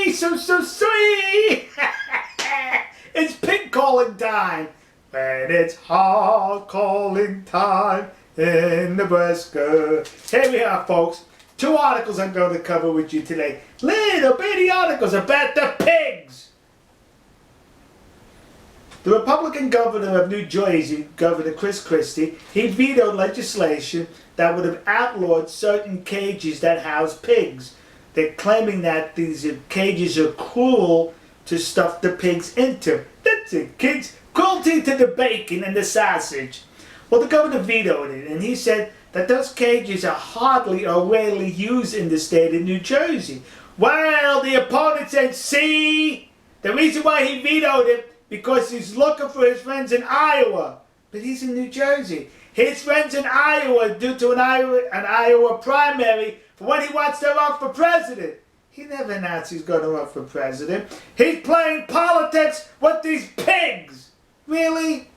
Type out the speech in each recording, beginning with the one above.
sweet, so sweet. It's pig calling time. When it's hog calling time in Nebraska. Here we are, folks. 2 articles I'm going to cover with you today. Little bitty articles about the pigs. The Republican governor of New Jersey, Governor Chris Christie, he vetoed legislation that would have outlawed certain cages that house pigs. They're claiming that these cages are cruel to stuff the pigs into. That's it, kids. Cruelty to the bacon and the sausage. Well, the governor vetoed it, and he said that those cages are hardly or rarely used in the state of New Jersey. Well, the opponent said, see, the reason why he vetoed it, because he's looking for his friends in Iowa. But he's in New Jersey. His friends in Iowa due to an Iowa primary for when he wants to run for president. He never announced he's going to run for president. He's playing politics with these pigs. Really?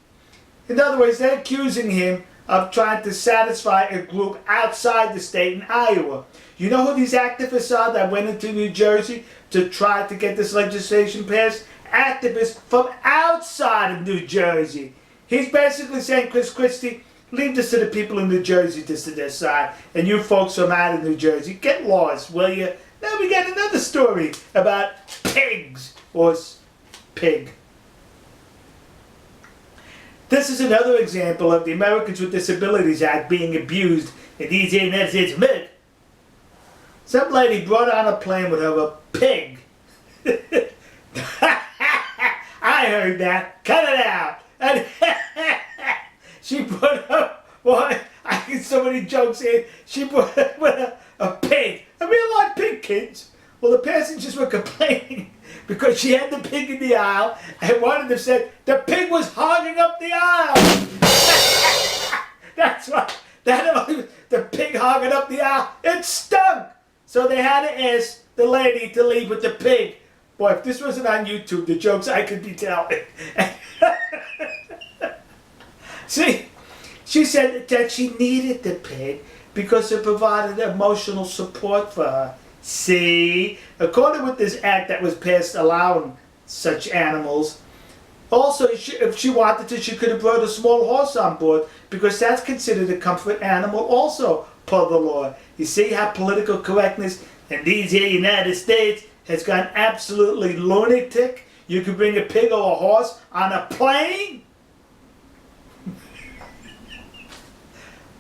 In other words, they're accusing him of trying to satisfy a group outside the state in Iowa. You know who these activists are that went into New Jersey to try to get this legislation passed? Activists from outside of New Jersey. He's basically saying, Chris Christie, leave this to the people in New Jersey to decide. And you folks from out of New Jersey, get lost, will you? Now we got another story about pigs, or pig. This is another example of the Americans with Disabilities Act being abused in these United States of America. Some lady brought on a plane with her a pig. I heard that. Cut it out. And she put up, well, I get so many jokes in. She put up a pig. A real life pig, kids. Well, the passengers were complaining because she had the pig in the aisle, and one of them said the pig was hogging up the aisle. That's what. The pig hogging up the aisle. It stunk. So they had to ask the lady to leave with the pig. Boy, if this wasn't on YouTube, the jokes I could be telling. See, she said that she needed the pig because it provided emotional support for her. See, according with this act that was passed allowing such animals, also, if she wanted to, she could have brought a small horse on board because that's considered a comfort animal also per the law. You see how political correctness in these here United States has gone absolutely lunatic? You could bring a pig or a horse on a plane?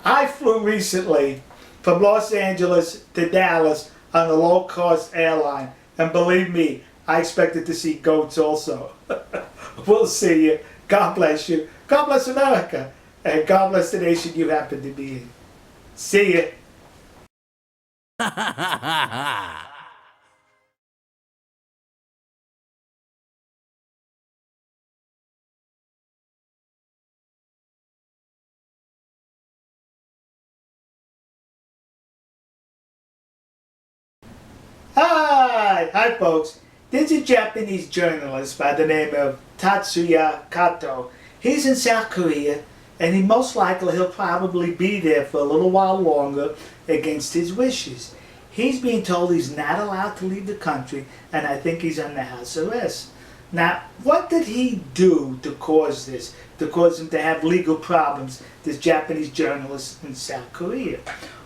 I flew recently from Los Angeles to Dallas on a low-cost airline. And believe me, I expected to see goats also. We'll see you. God bless you. God bless America. And God bless the nation you happen to be in. See you. Hi folks. There's a Japanese journalist by the name of Tatsuya Kato. He's in South Korea, and he'll probably be there for a little while longer against his wishes. He's being told he's not allowed to leave the country, and I think he's under house arrest. Now, what did he do to cause this? To cause him to have legal problems, this Japanese journalist in South Korea?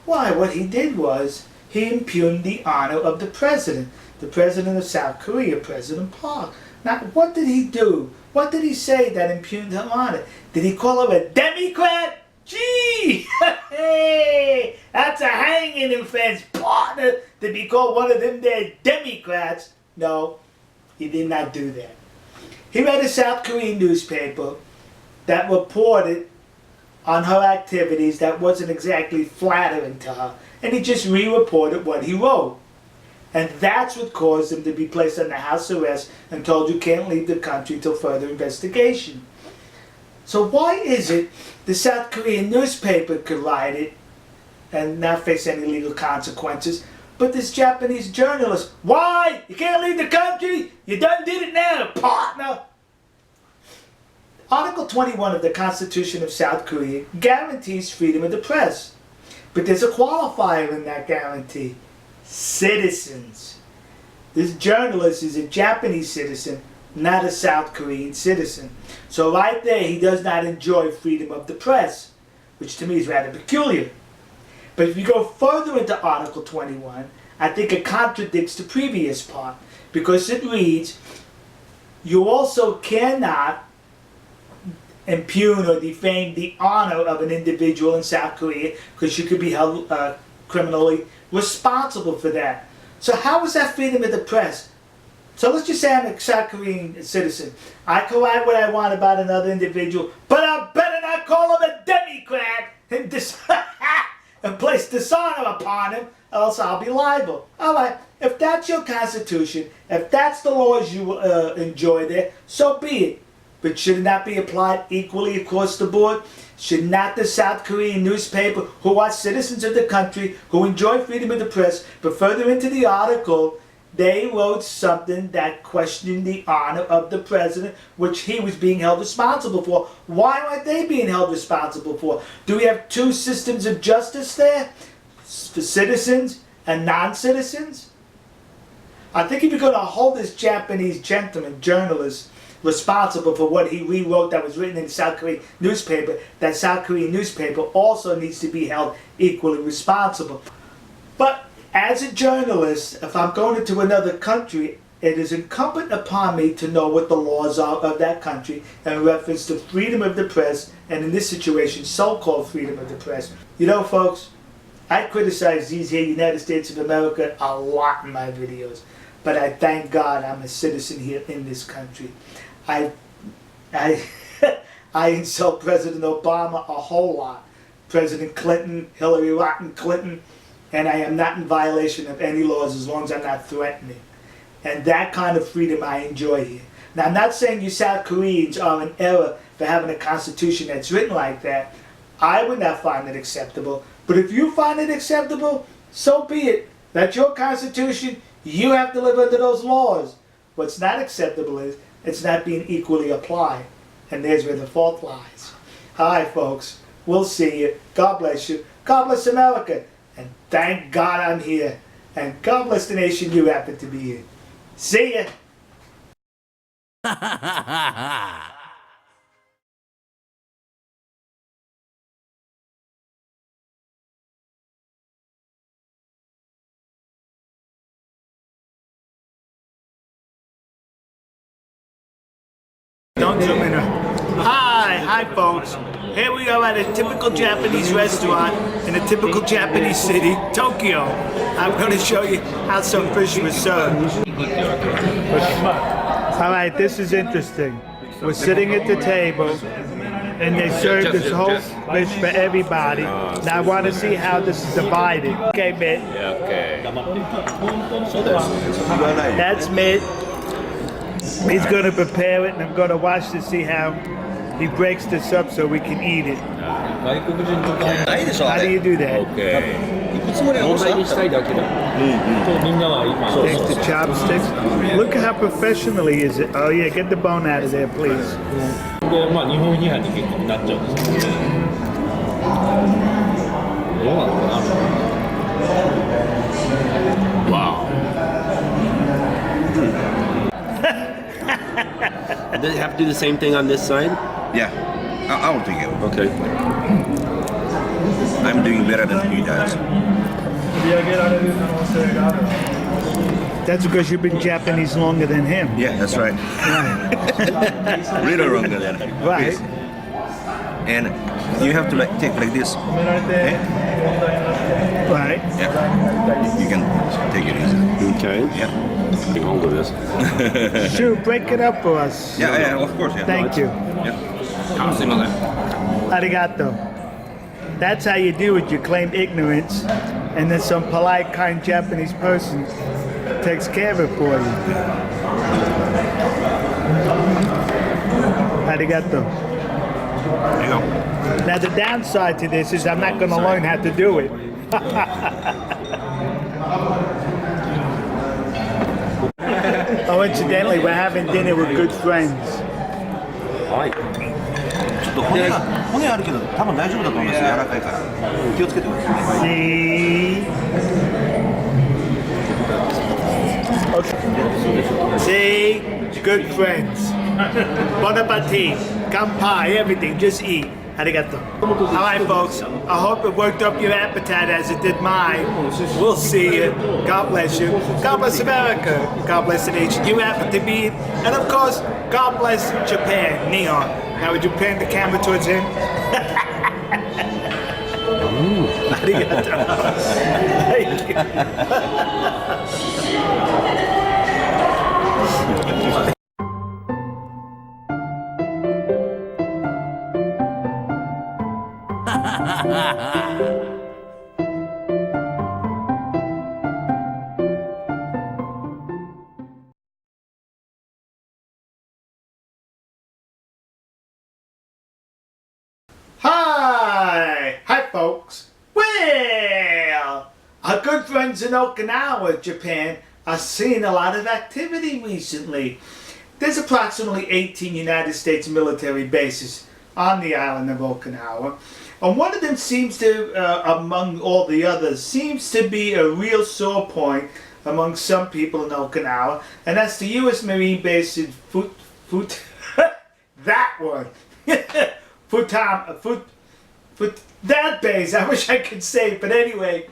Why, what he did was he impugned the honor of the president of South Korea, President Park. Now, what did he do? What did he say that impugned her honor? Did he call her a Democrat? Gee! Hey! That's a hanging offense, partner, to be called one of them there Democrats. No, he did not do that. He read a South Korean newspaper that reported on her activities that wasn't exactly flattering to her, and he just re-reported what he wrote. And that's what caused him to be placed under house arrest and told you can't leave the country until further investigation. So why is it the South Korean newspaper could write it and not face any legal consequences, but this Japanese journalist, why? You can't leave the country? You done did it now, partner. Article 21 of the Constitution of South Korea guarantees freedom of the press. But there's a qualifier in that guarantee. Citizens. This journalist is a Japanese citizen, not a South Korean citizen. So right there, he does not enjoy freedom of the press, which to me is rather peculiar. But if you go further into Article 21, I think it contradicts the previous part, because it reads, you also cannot impugn or defame the honor of an individual in South Korea, because you could be held criminally responsible for that. So how is that freedom of the press? So let's just say I'm a South Korean citizen. I can write what I want about another individual, but I better not call him a Democrat and, and place dishonor upon him, else I'll be liable. Alright, if that's your constitution, if that's the laws you enjoy there, so be it. But should it not be applied equally across the board? Should not the South Korean newspaper, who are citizens of the country, who enjoy freedom of the press, but further into the article, they wrote something that questioned the honor of the president, which he was being held responsible for. Why aren't they being held responsible for? Do we have two systems of justice there? For citizens and non-citizens? I think if you're going to hold this Japanese gentleman, journalist, responsible for what he rewrote that was written in the South Korean newspaper, that South Korean newspaper also needs to be held equally responsible. But as a journalist, if I'm going into another country, it is incumbent upon me to know what the laws are of that country in reference to freedom of the press, and in this situation, so-called freedom of the press. You know, folks, I criticize these here United States of America a lot in my videos, but I thank God I'm a citizen here in this country. I insult President Obama a whole lot, President Clinton, Hillary Rotten Clinton, and I am not in violation of any laws as long as I'm not threatening. And that kind of freedom I enjoy here. Now, I'm not saying you South Koreans are in error for having a constitution that's written like that. I would not find it acceptable. But if you find it acceptable, so be it. That's your constitution. You have to live under those laws. What's not acceptable is it's not being equally applied. And there's where the fault lies. Hi, folks. We'll see you. God bless you. God bless America. And thank God I'm here. And God bless the nation you happen to be in. See ya. Don't zoom in. Hi folks. Here we are at a typical Japanese restaurant in a typical Japanese city, Tokyo. I'm going to show you how some fish was served. Alright, this is interesting. We're sitting at the table and they serve this whole fish for everybody. Now I want to see how this is divided. Okay, Mitt. Yeah, okay. That's Mitt. He's going to prepare it and I'm going to watch to see how he breaks this up so we can eat it. How do you do that? Okay. Take the chopsticks. Look at how professional he is. Oh yeah, get the bone out of there, please. Wow. Does it have to do the same thing on this side? Yeah, I will take it. Okay. I'm doing better than he does. That's because you've been Japanese longer than him. Yeah, that's right. Really longer than him. Right. And you have to like take like this. Okay? Right. Yeah. You can take it easy. Okay. Yeah. Shoot, break it up for us. Yeah, of course. Yeah. Thank you. Yeah. Arigato. That's how you do it. You claim ignorance, and then some polite, kind Japanese person takes care of it for you. Arigato. There you go. Now the downside to this is I'm not going to learn how to do it. Oh, incidentally, we're having dinner with good friends. ちょっと骨あるけど多分大丈夫だと思います。柔らかいから気をつけてください。See? See? Good friends. Bon appetit. Kampai, everything. Just eat. Arigato. Alright, folks. I hope it worked up your appetite as it did mine. We'll see you. God bless you. God bless America. God bless the nation you happen to be in. And of course, God bless Japan. Neon. Now would you pan the camera towards him? Arigato. Thank you. Hi folks. Well, our good friends in Okinawa, Japan, are seeing a lot of activity recently. There's approximately 18 United States military bases on the island of Okinawa. And one of them seems to, among all the others, seems to be a real sore point among some people in Okinawa, and that's the U.S. Marine base in that one. That base, I wish I could say it, but anyway,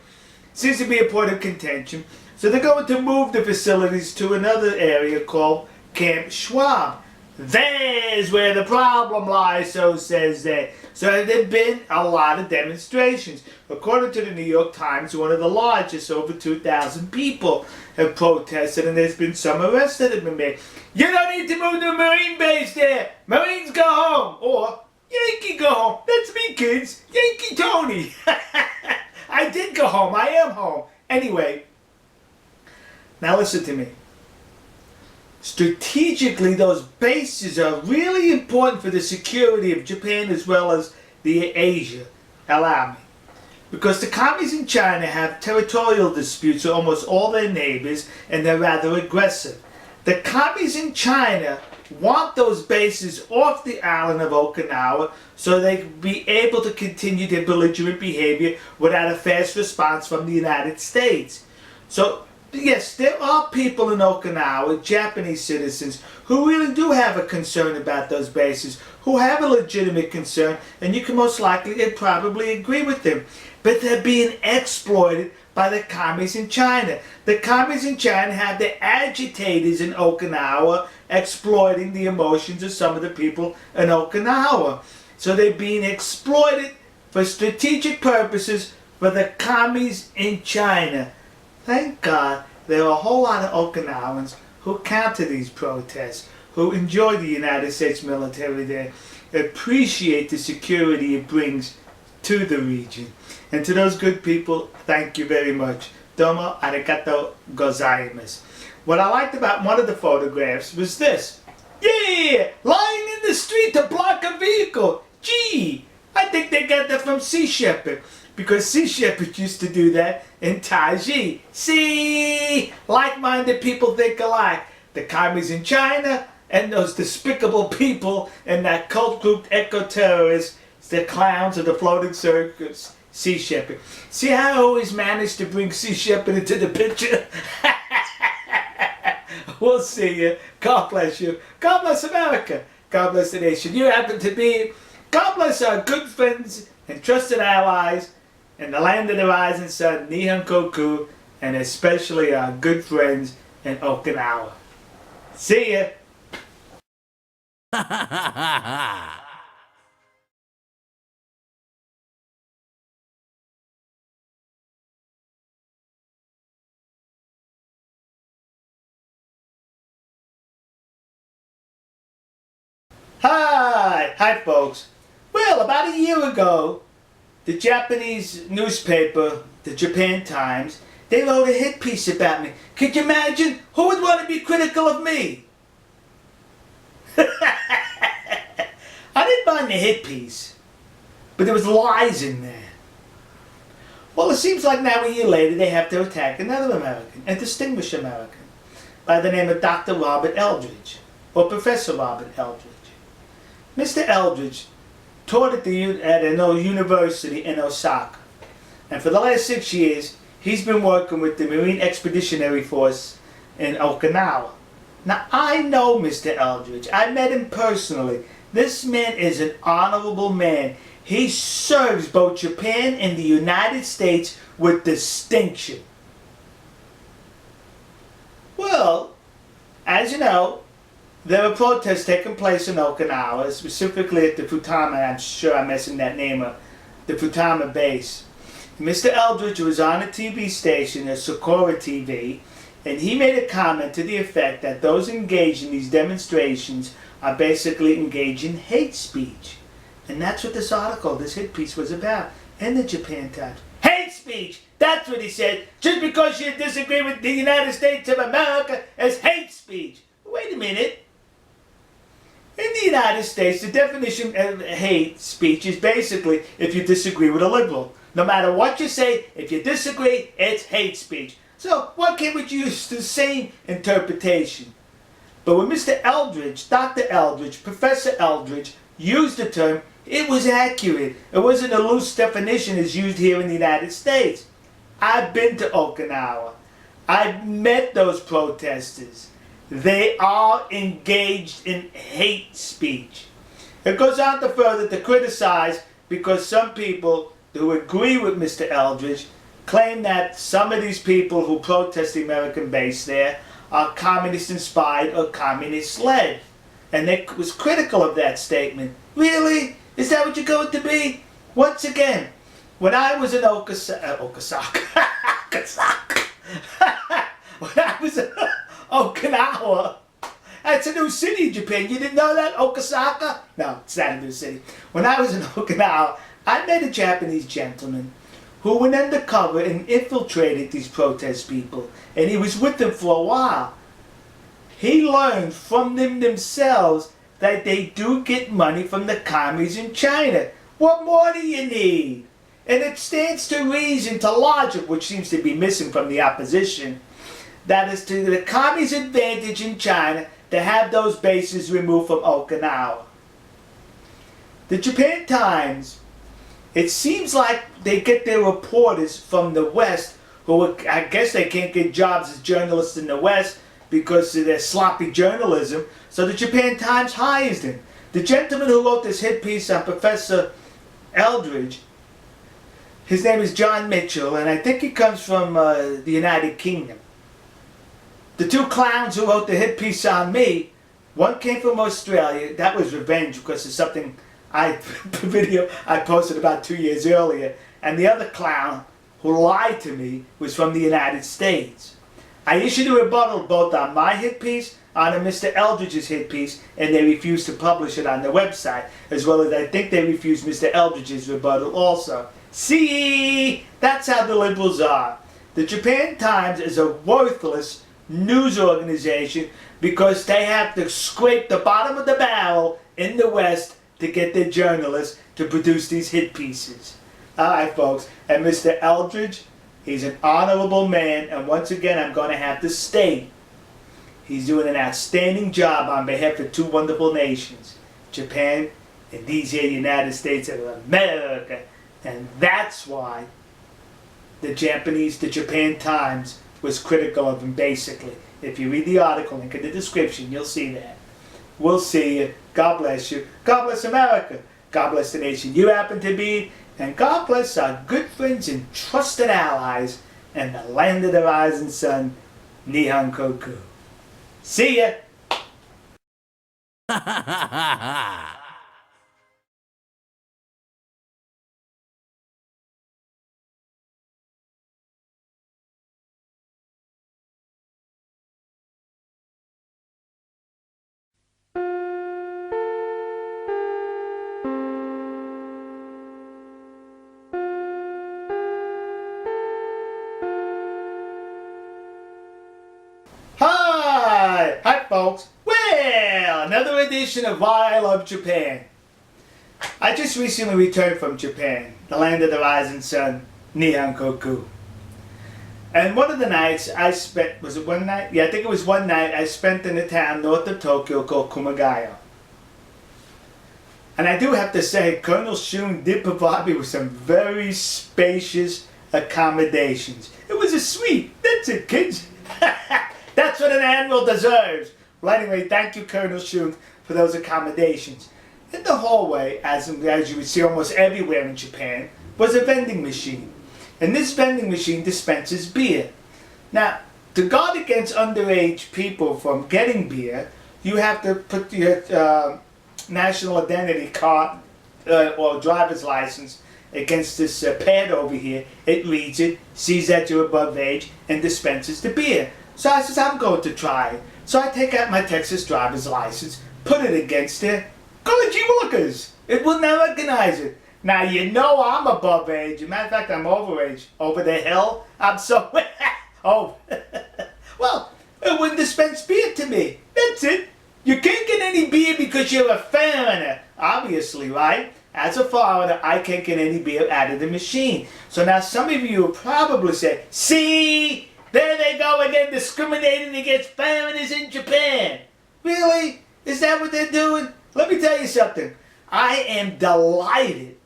seems to be a point of contention. So they're going to move the facilities to another area called Camp Schwab. There's where the problem lies, so says they. So there have been a lot of demonstrations. According to the New York Times, one of the largest, over 2,000 people have protested, and there's been some arrests that have been made. You don't need to move to a Marine base there. Marines go home. Or Yankee go home. That's me, kids. Yankee Tony. I did go home. I am home. Anyway, now listen to me. Strategically, those bases are really important for the security of Japan as well as the Asia. Allow me. Because the commies in China have territorial disputes with almost all their neighbors, and they're rather aggressive. The commies in China want those bases off the island of Okinawa so they can be able to continue their belligerent behavior without a fast response from the United States. So, yes, there are people in Okinawa, Japanese citizens, who really do have a concern about those bases, who have a legitimate concern, and you can most likely and probably agree with them. But they're being exploited by the commies in China. The commies in China have the agitators in Okinawa exploiting the emotions of some of the people in Okinawa. So they're being exploited for strategic purposes for the commies in China. Thank God there are a whole lot of Okinawans who counter these protests, who enjoy the United States military there, appreciate the security it brings to the region. And to those good people, thank you very much. Domo arigato gozaimasu. What I liked about one of the photographs was this. Yeah! Lying in the street to block a vehicle. Gee! I think they got that from Sea Shepherd. Because Sea Shepherd used to do that in Taiji. See? Like-minded people think alike. The commies in China and those despicable people and that cult group eco-terrorists, the clowns of the floating circus, Sea Shepherd. See how I always managed to bring Sea Shepherd into the picture? We'll see you. God bless you. God bless America. God bless the nation you happen to be. God bless our good friends and trusted allies in the land of the rising sun, Nihon Koku, and especially our good friends in Okinawa. See ya. Hi folks. Well, about a year ago, the Japanese newspaper, the Japan Times, they wrote a hit piece about me. Could you imagine? Who would want to be critical of me? I didn't mind the hit piece, but there was lies in there. Well, it seems like now a year later they have to attack another American, a distinguished American, by the name of Dr. Robert Eldridge, or Professor Robert Eldridge. Mr. Eldridge taught at a university in Osaka, and for the last 6 years he's been working with the Marine Expeditionary Force in Okinawa. Now, I know Mr. Eldridge. I met him personally. This man is an honorable man. He serves both Japan and the United States with distinction. Well, as you know, there were protests taking place in Okinawa, specifically at the Futama, I'm sure I'm messing that name up, the Futama base. Mr. Eldridge was on a TV station, a Sakura TV, and he made a comment to the effect that those engaged in these demonstrations are basically engaged in hate speech. And that's what this article, this hit piece was about in the Japan Times. Hate speech! That's what he said. Just because you disagree with the United States of America as hate speech. Wait a minute. In the United States, the definition of hate speech is basically if you disagree with a liberal. No matter what you say, if you disagree, it's hate speech. So why can't we use the same interpretation? But when Mr. Eldridge, Dr. Eldridge, Professor Eldridge used the term, it was accurate. It wasn't a loose definition as used here in the United States. I've been to Okinawa. I've met those protesters. They are engaged in hate speech. It goes on to further to criticize because some people who agree with Mr. Eldridge claim that some of these people who protest the American base there are communist-inspired or communist-led. And they was critical of that statement. Really? Is that what you're going to be? Once again, when I was in Okinawa, when I was in Okinawa, that's a new city in Japan. You didn't know that? Okasaka? No, it's not a new city. When I was in Okinawa, I met a Japanese gentleman who went undercover and infiltrated these protest people. And he was with them for a while. He learned from them themselves that they do get money from the commies in China. What more do you need? And it stands to reason, to logic, which seems to be missing from the opposition, that it's to the commies' advantage in China to have those bases removed from Okinawa. The Japan Times, it seems like they get their reporters from the West, who I guess they can't get jobs as journalists in the West because of their sloppy journalism, so the Japan Times hires them. The gentleman who wrote this hit piece on Professor Eldridge, his name is John Mitchell, and I think he comes from the United Kingdom. The two clowns who wrote the hit piece on me, one came from Australia. That was revenge because of something video I posted about 2 years earlier. And the other clown who lied to me was from the United States. I issued a rebuttal both on my hit piece, on Mr. Eldridge's hit piece, and they refused to publish it on their website, as well as I think they refused Mr. Eldridge's rebuttal also. See, that's how the liberals are. The Japan Times is a worthless news organization because they have to scrape the bottom of the barrel in the West to get their journalists to produce these hit pieces. Alright folks, and Mr. Eldridge, he's an honorable man, and once again I'm going to have to state, he's doing an outstanding job on behalf of two wonderful nations, Japan and these here United States of America. And that's why the Japan Times was critical of him basically. If you read the article, link in the description, you'll see that. We'll see you. God bless you. God bless America. God bless the nation you happen to be. And God bless our good friends and trusted allies and the land of the rising sun, Nihon Koku. See ya! Hi folks. Well, another edition of Why I Love Japan. I just recently returned from Japan, the land of the rising sun, Nihon Koku. And one of the nights I spent, was it one night? Yeah, I think it was one night I spent in a town north of Tokyo called Kumagayo. And I do have to say, Colonel Shun did provide me with some very spacious accommodations. It was a suite. That's it, kids. That's what an admiral deserves. Well, anyway, thank you, Colonel Shun, for those accommodations. In the hallway, as you would see almost everywhere in Japan, was a vending machine. And this vending machine dispenses beer. Now, to guard against underage people from getting beer, you have to put your national identity card or driver's license against this pad over here. It reads it, sees that you're above age, and dispenses the beer. So I says, I'm going to try it. So I take out my Texas driver's license, put it against it. Golly lookers, it will not recognize it. Now you know I'm above age. As a matter of fact, I'm over age. Over the hill, I'm so... oh. Well, it wouldn't dispense beer to me. That's it. You can't get any beer because you're a foreigner. Obviously, right? As a foreigner, I can't get any beer out of the machine. So now some of you will probably say, see, there they go again, discriminating against foreigners in Japan. Really? Is that what they're doing? Let me tell you something. I am delighted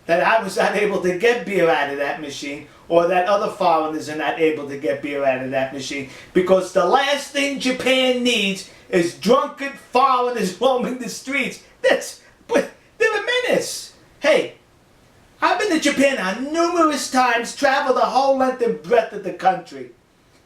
that I was not able to get beer out of that machine, or that other foreigners are not able to get beer out of that machine, because the last thing Japan needs is drunken foreigners roaming the streets. But they're a menace. Hey, I've been to Japan on numerous times, traveled the whole length and breadth of the country.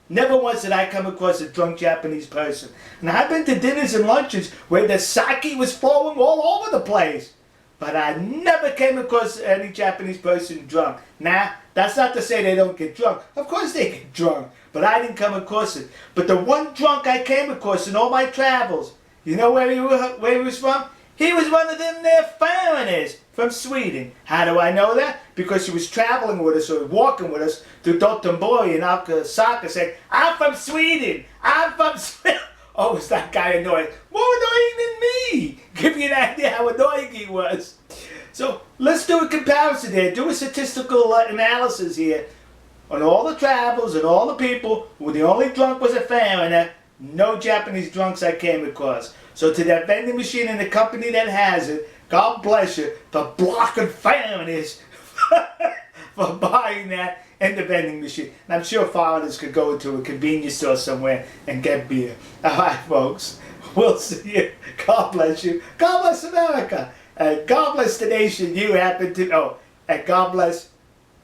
Never once did I come across a drunk Japanese person. And I've been to dinners and luncheons where the sake was flowing all over the place. But I never came across any Japanese person drunk. Now, that's not to say they don't get drunk. Of course they get drunk. But I didn't come across it. But the one drunk I came across in all my travels, you know where he was from? He was one of them there foreigners from Sweden. How do I know that? Because he was traveling with us or walking with us through Dotonbori in Osaka saying, I'm from Sweden. I'm from Sweden. Oh, was that guy annoying? More annoying than me. Give you an idea how annoying he was. So let's do a comparison here. Do a statistical analysis here on all the travels and all the people who the only drunk was a foreigner. No Japanese drunks I came across. So to that vending machine and the company that has it, God bless you for blocking foreigners for buying that in the vending machine. And I'm sure foreigners could go into a convenience store somewhere and get beer. All right, folks. We'll see you. God bless you. God bless America. And God bless the nation you happen to know. And God bless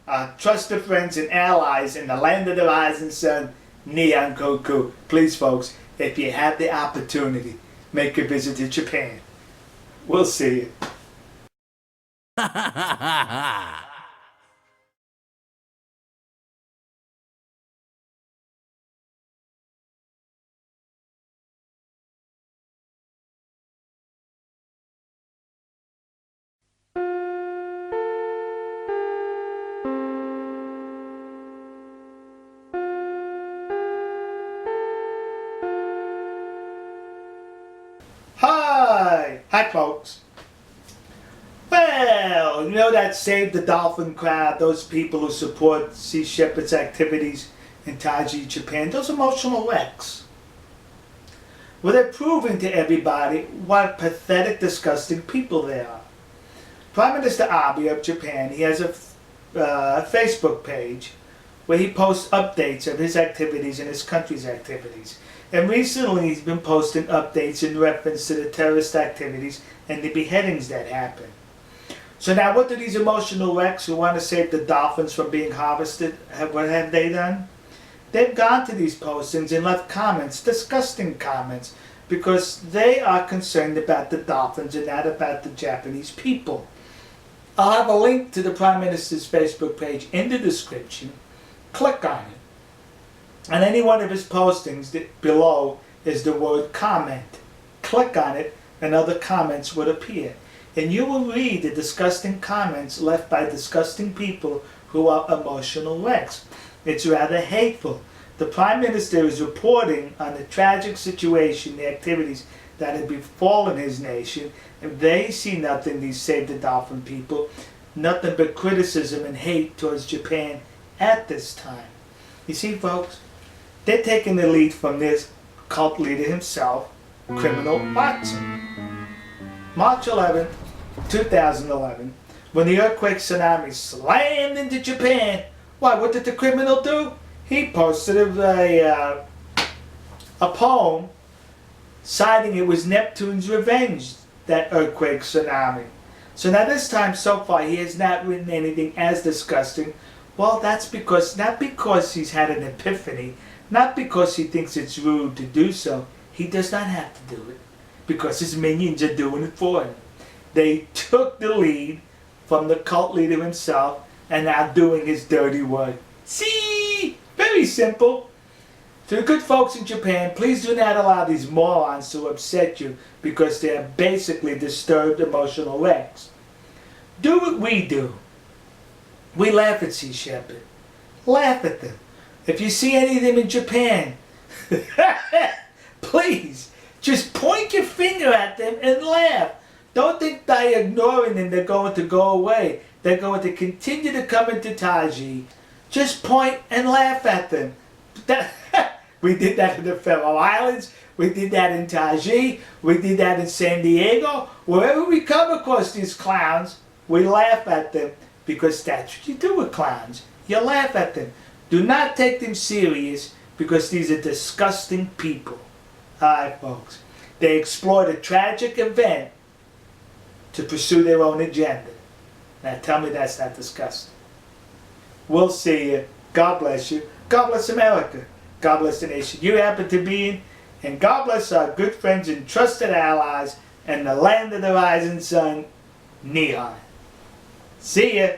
our trusted friends and allies in the land of the rising sun, Nihon. Please, folks, if you have the opportunity, make a visit to Japan. We'll see you. Hi folks. Well, you know that Save the Dolphin crowd, those people who support Sea Shepherd's activities in Taiji, Japan, those emotional wrecks. Well, they're proving to everybody what pathetic, disgusting people they are. Prime Minister Abe of Japan, he has a Facebook page where he posts updates of his activities and his country's activities. And recently he's been posting updates in reference to the terrorist activities and the beheadings that happened. So now what do these emotional wrecks who want to save the dolphins from being harvested, what have they done? They've gone to these postings and left comments, disgusting comments, because they are concerned about the dolphins and not about the Japanese people. I'll have a link to the Prime Minister's Facebook page in the description. Click on it. On any one of his postings below is the word comment. Click on it and other comments would appear. And you will read the disgusting comments left by disgusting people who are emotional wrecks. It's rather hateful. The Prime Minister is reporting on the tragic situation, the activities that have befallen his nation, and they see nothing, these Save the Dolphin people, nothing but criticism and hate towards Japan at this time. You see, folks, they're taking the lead from this cult leader himself, Criminal Watson. March 11, 2011, when the earthquake tsunami slammed into Japan, why, what did the criminal do? He posted a a poem citing it was Neptune's revenge, that earthquake tsunami. So now this time so far he has not written anything as disgusting. Well, that's not because he's had an epiphany, not because he thinks it's rude to do so. He does not have to do it because his minions are doing it for him. They took the lead from the cult leader himself and now doing his dirty work. See? Very simple. To the good folks in Japan, please do not allow these morons to upset you because they are basically disturbed emotional wrecks. Do what we do. We laugh at Sea Shepherd. Laugh at them. If you see any of them in Japan, please, just point your finger at them and laugh. Don't think by ignoring them they're going to go away. They're going to continue to come into Taiji. Just point and laugh at them. We did that in the Faroe Islands. We did that in Taiji. We did that in San Diego. Wherever we come across these clowns, we laugh at them because that's what you do with clowns. You laugh at them. Do not take them serious because these are disgusting people. Alright, folks. They exploit a tragic event to pursue their own agenda. Now tell me that's not disgusting. We'll see you. God bless you. God bless America. God bless the nation you happen to be in. And God bless our good friends and trusted allies in the land of the rising sun, Neon. See ya.